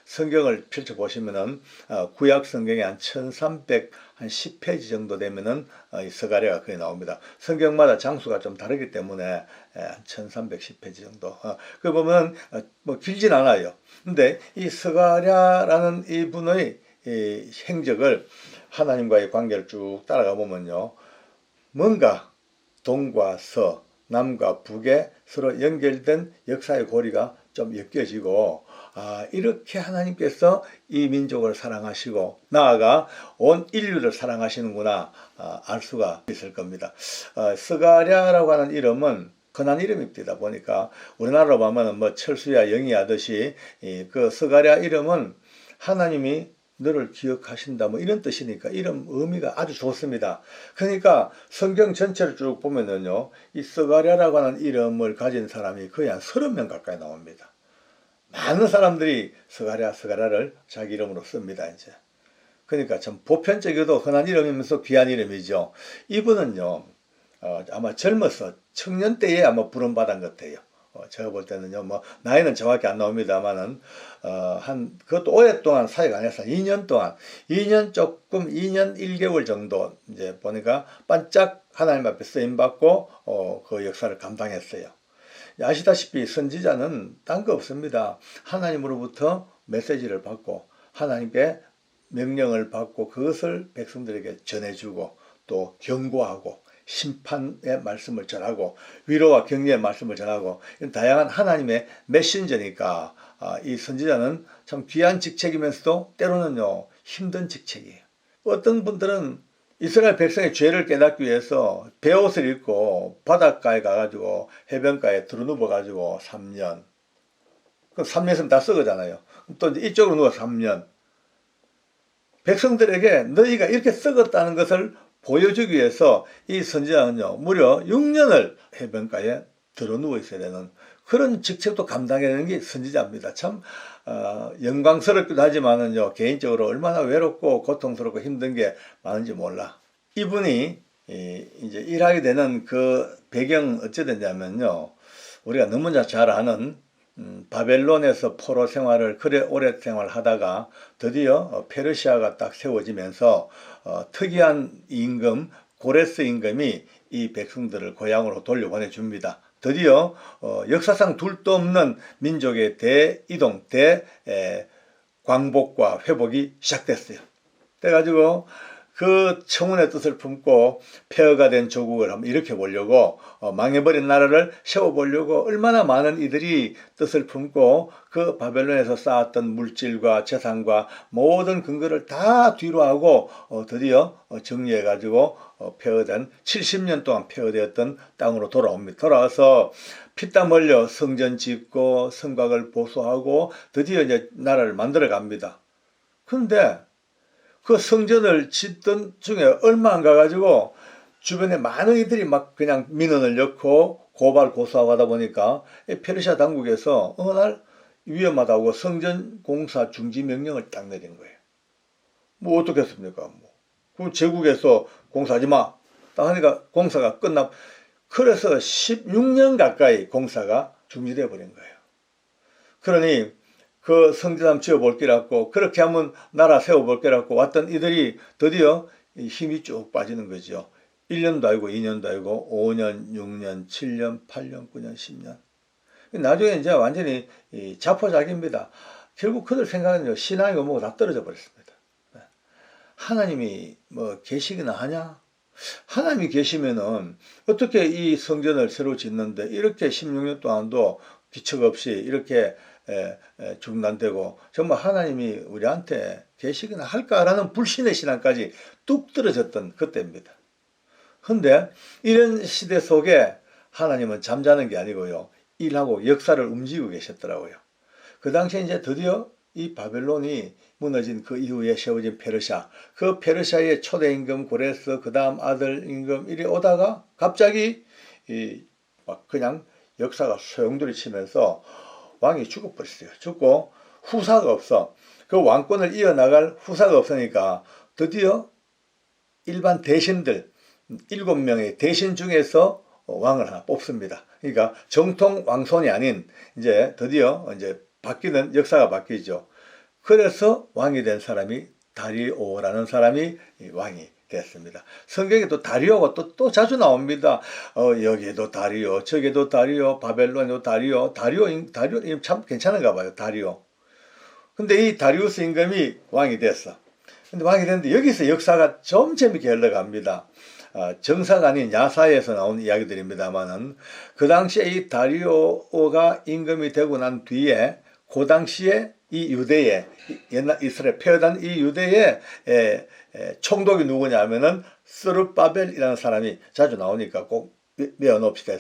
성경을 펼쳐보시면은 구약 성경에 한 1310페이지 정도 되면은 이 스가랴가 거의 나옵니다. 성경마다 장수가 좀 다르기 때문에 한 1310페이지 정도. 그 보면 뭐 길진 않아요. 근데 이 스가랴라는 이분의 이 행적을 하나님과의 관계를 쭉 따라가 보면요. 뭔가 동과 서, 남과 북에 서로 연결된 역사의 고리가 좀 엮여지고, 이렇게 하나님께서 이 민족을 사랑하시고 나아가 온 인류를 사랑하시는구나 알 수가 있을 겁니다. 스가랴라고 하는 이름은 흔한 이름입니다. 보니까 우리나라로 보면 뭐 철수야 영희 하듯이 그 스가랴 이름은 하나님이 너를 기억하신다 뭐 이런 뜻이니까 이름 의미가 아주 좋습니다. 그러니까 성경 전체를 쭉 보면은요, 이 스가랴라고 하는 이름을 가진 사람이 거의 한 30명 가까이 나옵니다. 많은 사람들이 스가랴를 자기 이름으로 씁니다. 이제 그러니까 참 보편적이어도 흔한 이름이면서 귀한 이름이죠. 이분은요, 아마 젊어서 청년 때에 아마 부름받은 것 같아요. 제가 볼 때는요, 뭐, 나이는 정확히 안 나옵니다만은, 그것도 오랫동안 사역 안 해서 2년 동안, 2년 1개월 정도, 이제 보니까 반짝 하나님 앞에 쓰임받고, 그 역사를 감당했어요. 아시다시피 선지자는 딴 거 없습니다. 하나님으로부터 메시지를 받고, 하나님께 명령을 받고, 그것을 백성들에게 전해주고, 또 경고하고, 심판의 말씀을 전하고 위로와 격려의 말씀을 전하고 다양한 하나님의 메신저니까 이 선지자는 참 귀한 직책이면서도 때로는요 힘든 직책이에요. 어떤 분들은 이스라엘 백성의 죄를 깨닫기 위해서 베옷을 입고 바닷가에 가가지고 해변가에 들어누워가지고 3년 그 3년 있으면 다 썩어잖아요. 또 이쪽으로 누워 3년 백성들에게 너희가 이렇게 썩었다는 것을 보여주기 위해서 이 선지자는요 무려 6년을 해변가에 들어 누워 있어야 되는 그런 직책도 감당해내는 게 선지자입니다. 참 영광스럽기도 하지만은요 개인적으로 얼마나 외롭고 고통스럽고 힘든 게 많은지 몰라. 이분이 이제 일하게 되는 그 배경 어찌 됐냐면요, 우리가 너무나 잘 아는 바벨론에서 포로 생활을 그래 오래 생활하다가 드디어 페르시아가 딱 세워지면서 특이한 임금 고레스 임금이 이 백성들을 고향으로 돌려보내줍니다. 드디어 역사상 둘도 없는 민족의 대이동, 대광복과 회복이 시작됐어요. 그래가지고 그 청운의 뜻을 품고 폐허가 된 조국을 한번 일으켜보려고 망해버린 나라를 세워보려고 얼마나 많은 이들이 뜻을 품고 그 바벨론에서 쌓았던 물질과 재산과 모든 근거를 다 뒤로하고 드디어 정리해가지고 폐허된 70년 동안 폐허되었던 땅으로 돌아옵니다. 돌아와서 피땀 흘려 성전 짓고 성곽을 보수하고 드디어 이제 나라를 만들어 갑니다. 그런데 그 성전을 짓던 중에 얼마 안 가가지고 주변에 많은 이들이 막 그냥 민원을 넣고 고발 고소하고 하다 보니까 페르시아 당국에서 어느 날 위험하다고 성전 공사 중지 명령을 딱 내린 거예요. 뭐 어떻겠습니까? 뭐 그럼 제국에서 공사하지 마. 딱 하니까 공사가 끝나. 그래서 16년 가까이 공사가 중지돼 버린 거예요. 그러니 그 성전 한번 지어볼 게라고 그렇게 한번 나라 세워볼 게라고 왔던 이들이 드디어 힘이 쭉 빠지는 거죠. 1년도 아니고 2년도 아니고 5년, 6년, 7년, 8년, 9년, 10년. 나중에 이제 완전히 자포자기입니다. 결국 그들 생각은요, 신앙이 뭐고 다 떨어져 버렸습니다. 하나님이 뭐 계시기나 하냐? 하나님이 계시면은 어떻게 이 성전을 새로 짓는데 이렇게 16년 동안도 기척 없이 이렇게 중단되고 정말 하나님이 우리한테 계시거나 할까라는 불신의 신앙까지 뚝 떨어졌던 그때입니다. 그런데 이런 시대 속에 하나님은 잠자는 게 아니고요, 일하고 역사를 움직이고 계셨더라고요. 그 당시에 이제 드디어 이 바벨론이 무너진 그 이후에 세워진 페르시아, 그 페르시아의 초대 임금 고레스, 그 다음 아들 임금 이리 오다가 갑자기 막 그냥 역사가 소용돌이 치면서 왕이 죽어버렸어요. 죽고 후사가 없어. 그 왕권을 이어나갈 후사가 없으니까 드디어 일반 대신들 7명의 대신 중에서 왕을 하나 뽑습니다. 그러니까 정통 왕손이 아닌 이제 드디어 이제 바뀌는 역사가 바뀌죠. 그래서 왕이 된 사람이 다리오라는 사람이 왕이 됐습니다. 성경에 또 다리오가 또 자주 나옵니다. 여기에도 다리오, 저기에도 다리오, 바벨론에도 다리오 참 괜찮은가 봐요. 다리오. 근데 이 다리우스 임금이 왕이 됐어. 근데 왕이 됐는데 여기서 역사가 좀 재밌게 흘러갑니다. 정사가 아닌 야사에서 나온 이야기들입니다만은 그 당시에 이 다리오가 임금이 되고 난 뒤에 그 당시에 이 유대에 옛날 이스라엘 폐허단 이 유대에 총독이 누구냐 하면은 스룹바벨이라는 사람이 자주 나오니까 꼭 외워놓읍시다.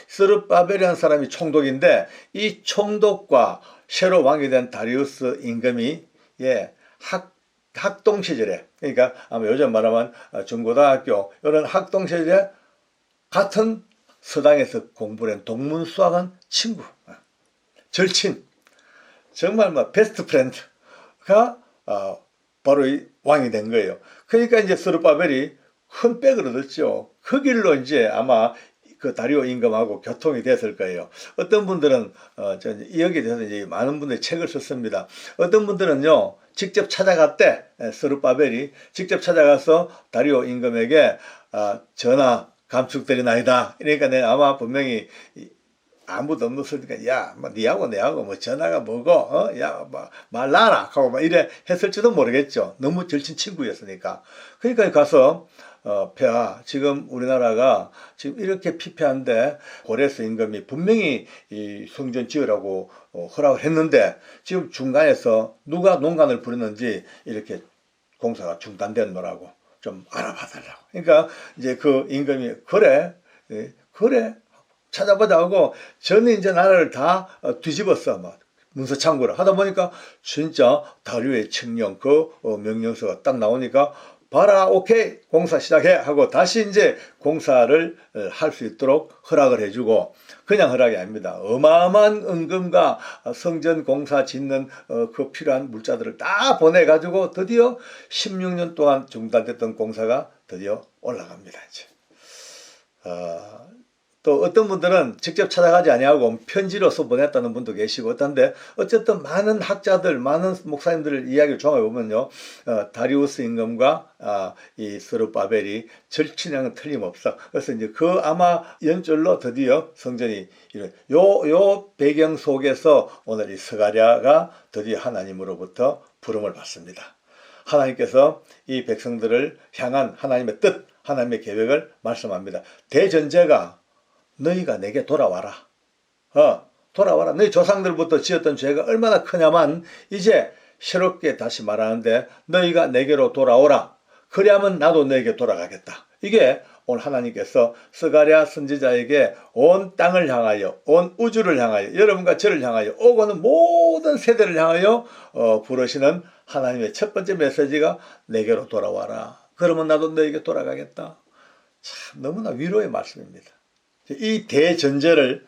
스룹바벨이라는 사람이 총독인데 이 총독과 새로 왕이 된 다리우스 임금이 학동 시절에, 그러니까 아마 요즘 말하면 중고등학교 이런 학동 시절에 같은 서당에서 공부를 한 동문수학한 친구, 절친, 정말 뭐 베스트 프렌드가 바로 이 왕이 된 거예요. 그러니까 이제 스룹바벨이 큰 빽을 얻었죠. 그 길로 이제 아마 그 다리오 임금하고 교통이 됐을 거예요. 어떤 분들은 여기에 대해서 이제 많은 분들이 책을 썼습니다. 어떤 분들은요 직접 찾아갔대. 스룹바벨이 직접 찾아가서 다리오 임금에게 전하 감축드리나이다. 그러니까 내가 아마 분명히 아무도 없었으니까 야, 뭐 니하고 내하고 뭐 전화가 뭐고, 야, 뭐 말라라 하고 막 이래 했을지도 모르겠죠. 너무 절친 친구였으니까. 그러니까 가서 폐하, 지금 우리나라가 지금 이렇게 피폐한데 고레스 임금이 분명히 이 성전 지으라고 허락을 했는데 지금 중간에서 누가 농간을 부렸는지 이렇게 공사가 중단됐노라고 좀 알아봐 달라고. 그러니까 이제 그 임금이 그래 찾아보자 하고 저는 이제 나라를 다 뒤집었어. 막 문서 창구를 하다 보니까 진짜 다리오의 칙령 그 명령서가 딱 나오니까 봐라, 오케이, 공사 시작해 하고 다시 이제 공사를 할 수 있도록 허락을 해주고, 그냥 허락이 아닙니다. 어마어마한 은금과 성전 공사 짓는 그 필요한 물자들을 다 보내가지고 드디어 16년 동안 중단됐던 공사가 드디어 올라갑니다. 이제. 또 어떤 분들은 직접 찾아가지 아니하고 편지로서 보냈다는 분도 계시고 어떤데 어쨌든 많은 학자들, 많은 목사님들 이야기를 종합해 보면요, 다리우스 임금과 이 스룹바벨이 절친형은 틀림없어. 그래서 이제 그 아마 연줄로 드디어 성전이 요 배경 속에서 오늘 이 스가랴가 드디어 하나님으로부터 부름을 받습니다. 하나님께서 이 백성들을 향한 하나님의 뜻, 하나님의 계획을 말씀합니다. 대전제가 너희가 내게 돌아와라. 돌아와라. 너희 조상들부터 지었던 죄가 얼마나 크냐만 이제 새롭게 다시 말하는데 너희가 내게로 돌아오라. 그리하면 나도 너에게 돌아가겠다. 이게 오늘 하나님께서 스가랴 선지자에게 온 땅을 향하여, 온 우주를 향하여, 여러분과 저를 향하여, 오고는 모든 세대를 향하여 부르시는 하나님의 첫 번째 메시지가 내게로 돌아와라. 그러면 나도 너에게 돌아가겠다. 참 너무나 위로의 말씀입니다. 이 대전제를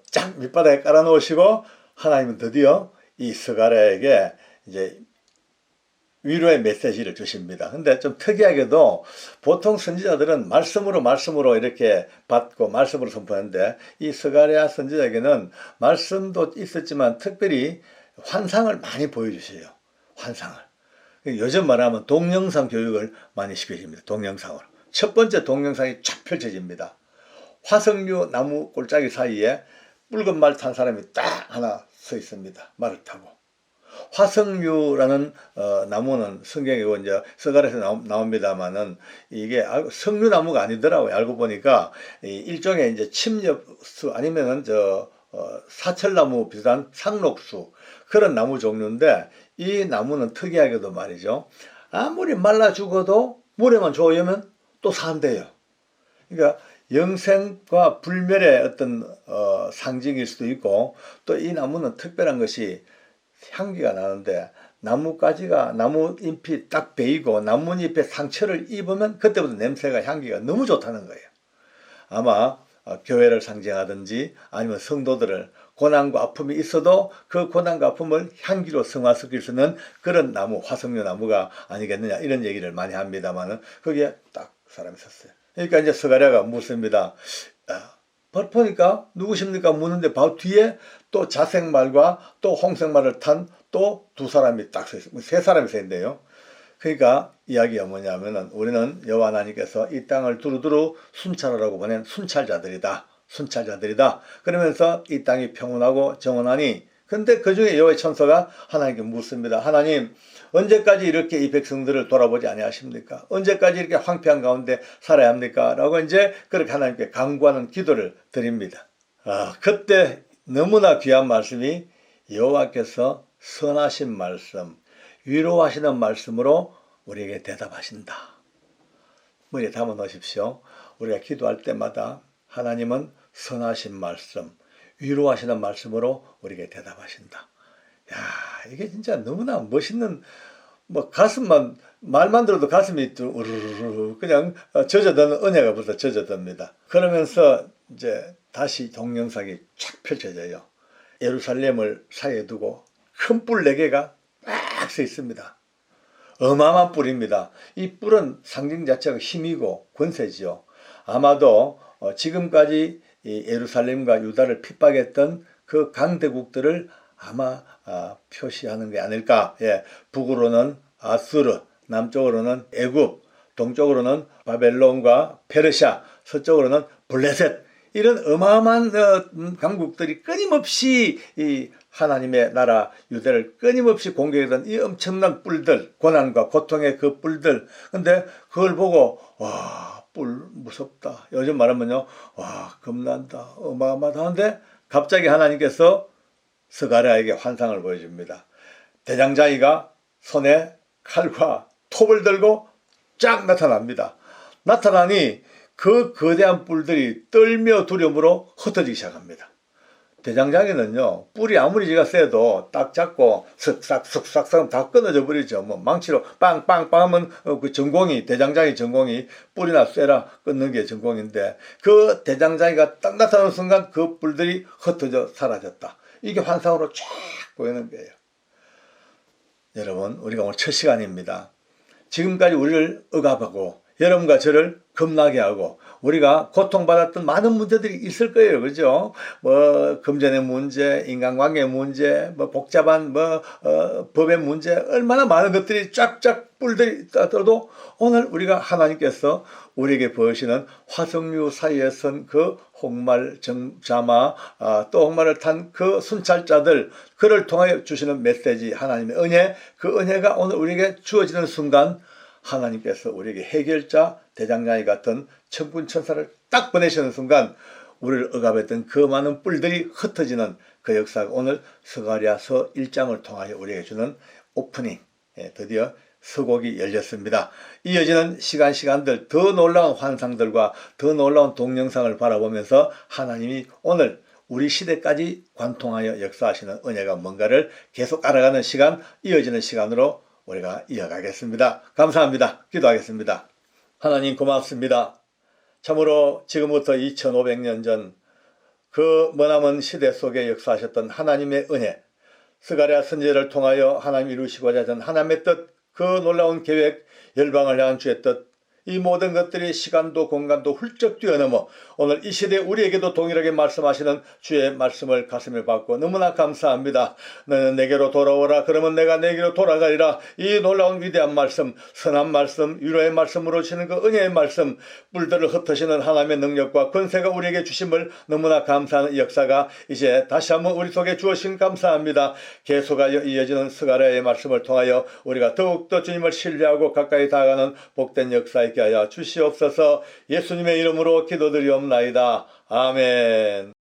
쫙 밑바닥에 깔아놓으시고 하나님은 드디어 이 스가랴에게 이제 위로의 메시지를 주십니다. 근데 좀 특이하게도 보통 선지자들은 말씀으로 이렇게 받고 말씀으로 선포하는데 이 스가랴 선지자에게는 말씀도 있었지만 특별히 환상을 많이 보여주세요. 환상을. 요즘 말하면 동영상 교육을 많이 시켜줍니다. 동영상으로. 첫 번째 동영상이 쫙 펼쳐집니다. 화석류 나무 꼴짜기 사이에 붉은 말 탄 사람이 딱 하나 서 있습니다. 말을 타고. 화석류라는 나무는 성경에 이제 스가랴에서 나옵니다만은 이게 석류나무가 아니더라고요. 알고 보니까 일종의 이제 침엽수 아니면은 사철나무 비슷한 상록수 그런 나무 종류인데 이 나무는 특이하게도 말이죠. 아무리 말라 죽어도 물에만 조으면 또 산대요. 그러니까 영생과 불멸의 어떤 상징일 수도 있고 또 이 나무는 특별한 것이 향기가 나는데 나뭇가지가 나무잎이 딱 베이고 나뭇잎에 상처를 입으면 그때부터 냄새가 향기가 너무 좋다는 거예요. 아마 교회를 상징하든지 아니면 성도들을 고난과 아픔이 있어도 그 고난과 아픔을 향기로 승화시킬 수 있는 그런 나무, 화석류 나무가 아니겠느냐 이런 얘기를 많이 합니다만은 거기에 딱 사람이 섰어요. 그러니까 이제 스가랴가 묻습니다. 보니까 누구십니까? 묻는데 바로 뒤에 또 자색말과 또 홍색말을 탄 또 두 사람이 딱 서 있어요. 세 사람이 서 있는데요. 그러니까 이야기가 뭐냐면은 우리는 여호와 하나님께서 이 땅을 두루두루 순찰하라고 보낸 순찰자들이다. 순찰자들이다. 그러면서 이 땅이 평온하고 정원하니, 근데 그 중에 여호와의 천사가 하나님께 묻습니다. 하나님, 언제까지 이렇게 이 백성들을 돌아보지 아니하십니까? 언제까지 이렇게 황폐한 가운데 살아야 합니까? 라고 이제 그렇게 하나님께 간구하는 기도를 드립니다. 그때 너무나 귀한 말씀이 여호와께서 선하신 말씀, 위로하시는 말씀으로 우리에게 대답하신다. 머리에 담아 놓으십시오. 우리가 기도할 때마다 하나님은 선하신 말씀, 위로하시는 말씀으로 우리에게 대답하신다. 야, 이게 진짜 너무나 멋있는, 뭐 가슴만, 말만 들어도 가슴이 우르르르 그냥 젖어드는 은혜가 벌써 젖어듭니다. 그러면서 이제 다시 동영상이 쫙 펼쳐져요. 예루살렘을 사이에 두고 큰 뿔 4개가 꽉 서 있습니다. 어마어마한 뿔입니다. 이 뿔은 상징 자체가 힘이고 권세지요. 아마도 지금까지 이 예루살렘과 유다를 핍박했던 그 강대국들을 아마 표시하는 게 아닐까. 예, 북으로는 아수르, 남쪽으로는 애굽, 동쪽으로는 바벨론과 페르시아, 서쪽으로는 블레셋, 이런 어마어마한 강국들이 끊임없이 이 하나님의 나라 유대를 끊임없이 공격했던 이 엄청난 뿔들, 고난과 고통의 그 뿔들. 근데 그걸 보고 와, 뿔 무섭다. 요즘 말하면요, 와, 겁난다, 어마어마하다 하는데 갑자기 하나님께서 스가랴에게 환상을 보여줍니다. 대장장이가 손에 칼과 톱을 들고 쫙 나타납니다. 나타나니 그 거대한 뿔들이 떨며 두려움으로 흩어지기 시작합니다. 대장장이는요, 뿔이 아무리 지가 세도 딱 잡고 쓱싹 다 끊어져 버리죠. 뭐 망치로 빵빵빵 하면 그 전공이, 대장장이 전공이 뿔이나 쇠라 끊는 게 전공인데, 그 대장장이가 딱 나타나는 순간 그 뿔들이 흩어져 사라졌다. 이게 환상으로 쫙 보이는 거예요. 여러분, 우리가 오늘 첫 시간입니다. 지금까지 우리를 억압하고 여러분과 저를 겁나게 하고 우리가 고통받았던 많은 문제들이 있을 거예요. 그죠? 뭐 금전의 문제, 인간관계의 문제, 뭐 복잡한 법의 문제, 얼마나 많은 것들이 쫙쫙 뿔들이 떠도 오늘 우리가 하나님께서 우리에게 보여주시는 화석류 사이에 선 그 홍말 정자마, 또 홍말을 탄 그 순찰자들, 그를 통하여 주시는 메시지, 하나님의 은혜, 그 은혜가 오늘 우리에게 주어지는 순간 하나님께서 우리에게 해결자, 대장장이 같은 천군 천사를 딱 보내시는 순간 우리를 억압했던 그 많은 뿔들이 흩어지는 그 역사가 오늘 스가랴서 1장을 통하여 우리에게 주는 오프닝, 드디어 서곡이 열렸습니다. 이어지는 시간들, 더 놀라운 환상들과 더 놀라운 동영상을 바라보면서 하나님이 오늘 우리 시대까지 관통하여 역사하시는 은혜가 뭔가를 계속 알아가는 시간, 이어지는 시간으로 우리가 이어가겠습니다. 감사합니다. 기도하겠습니다. 하나님 고맙습니다. 참으로 지금부터 2500년 전 그 머나먼 시대 속에 역사하셨던 하나님의 은혜, 스가랴 선지자를 통하여 하나님 이루시고자 하던 하나님의 뜻, 그 놀라운 계획, 열방을 향한 주의 뜻, 이 모든 것들이 시간도 공간도 훌쩍 뛰어넘어 오늘 이 시대에 우리에게도 동일하게 말씀하시는 주의 말씀을 가슴에 받고 너무나 감사합니다. 너는 내게로 돌아오라, 그러면 내가 내게로 돌아가리라. 이 놀라운 위대한 말씀, 선한 말씀, 위로의 말씀으로 주시는 그 은혜의 말씀, 뿔들을 흩으시는 하나님의 능력과 권세가 우리에게 주심을 너무나 감사하는 이 역사가 이제 다시 한번 우리 속에 주어진 감사합니다. 계속하여 이어지는 스가랴의 말씀을 통하여 우리가 더욱더 주님을 신뢰하고 가까이 다가가는 복된 역사 있게 하여 주시옵소서. 예수님의 이름으로 기도드리옵나이다. 아멘.